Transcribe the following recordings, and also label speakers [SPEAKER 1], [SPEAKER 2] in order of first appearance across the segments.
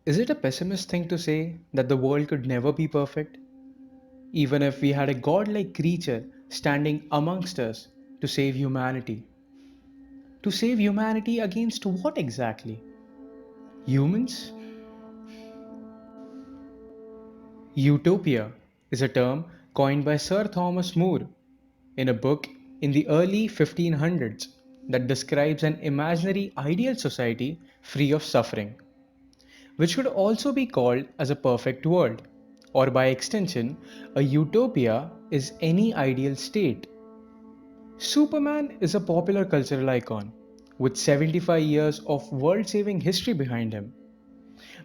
[SPEAKER 1] Is it a pessimist thing to say that the world could never be perfect? Even if we had a godlike creature standing amongst us to save humanity? To save humanity against what exactly? Humans? Utopia is a term coined by Sir Thomas More in a book in the early 1500s that describes an imaginary ideal society free of suffering, which could also be called as a perfect world, or by extension, a utopia is any ideal state. Superman is a popular cultural icon with 75 years of world saving history behind him.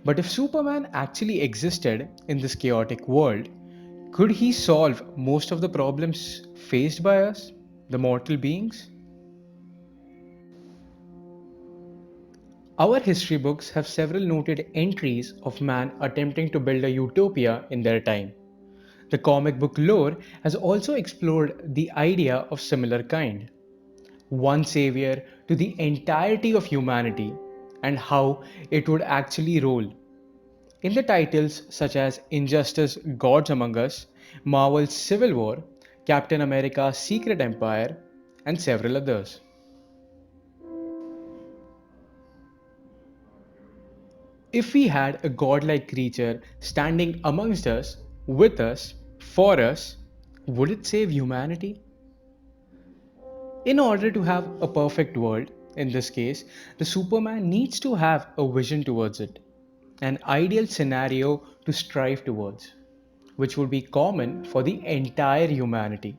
[SPEAKER 1] But if Superman actually existed in this chaotic world, could he solve most of the problems faced by us, the mortal beings? Our history books have several noted entries of man attempting to build a utopia in their time. The comic book lore has also explored the idea of similar kind. One savior to the entirety of humanity and how it would actually roll. In the titles such as Injustice Gods Among Us, Marvel's Civil War, Captain America's Secret Empire, and several others. If we had a godlike creature standing amongst us, with us, for us, would it save humanity? In order to have a perfect world, in this case, the Superman needs to have a vision towards it, an ideal scenario to strive towards, which would be common for the entire humanity.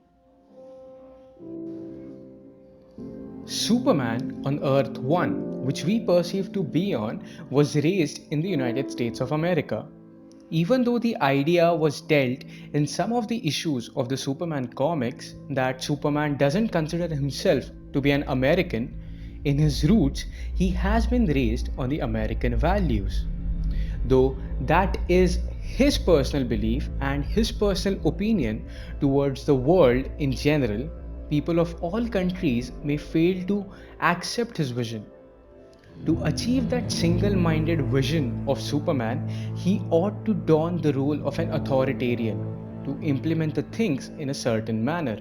[SPEAKER 1] Superman on Earth 1, which we perceive to be on, was raised in the United States of America. Even though the idea was dealt in some of the issues of the Superman comics that Superman doesn't consider himself to be an American, in his roots he has been raised on the American values. Though that is his personal belief and his personal opinion towards the world in general, people of all countries may fail to accept his vision. To achieve that single minded vision of Superman, he ought to don the role of an authoritarian, to implement the things in a certain manner.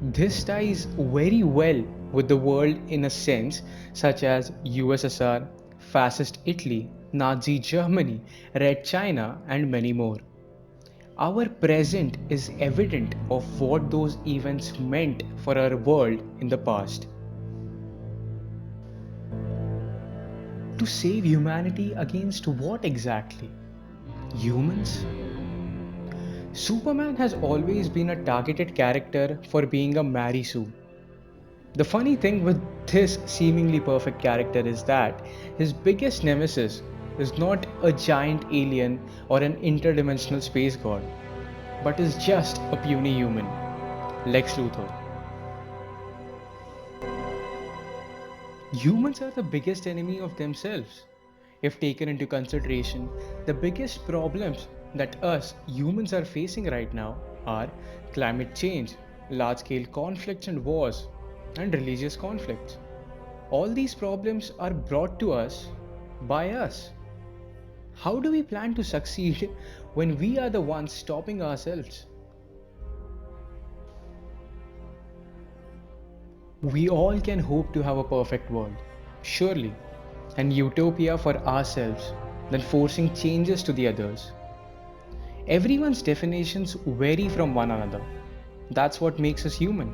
[SPEAKER 1] This ties very well with the world in a sense, such as USSR, Fascist Italy, Nazi Germany, Red China, and many more. Our present is evident of what those events meant for our world in the past. To save humanity against what exactly? Humans? Superman has always been a targeted character for being a Mary Sue. The funny thing with this seemingly perfect character is that his biggest nemesis is not a giant alien or an interdimensional space god, but is just a puny human, Lex Luthor. Humans are the biggest enemy of themselves. If taken into consideration, the biggest problems that us humans are facing right now are climate change, large scale conflicts and wars, and religious conflicts. All these problems are brought to us by us. How do we plan to succeed when we are the ones stopping ourselves? We all can hope to have a perfect world, surely, and utopia for ourselves, than forcing changes to the others. Everyone's definitions vary from one another. That's what makes us human.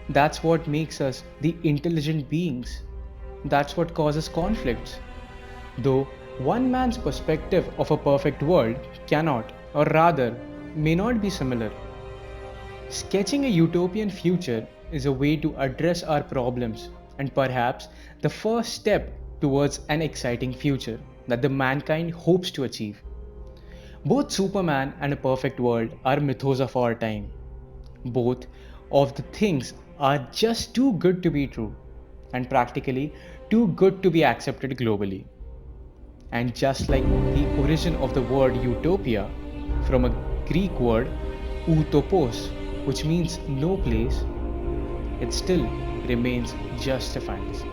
[SPEAKER 1] That's what makes us the intelligent beings. That's what causes conflicts. Though one man's perspective of a perfect world cannot, or rather, may not be similar. Sketching a utopian future is a way to address our problems and perhaps the first step towards an exciting future that the mankind hopes to achieve. Both Superman and a perfect world are mythos of our time. Both of the things are just too good to be true and practically too good to be accepted globally. And just like the origin of the word utopia from a Greek word utopos, which means no place, it still remains just a fantasy.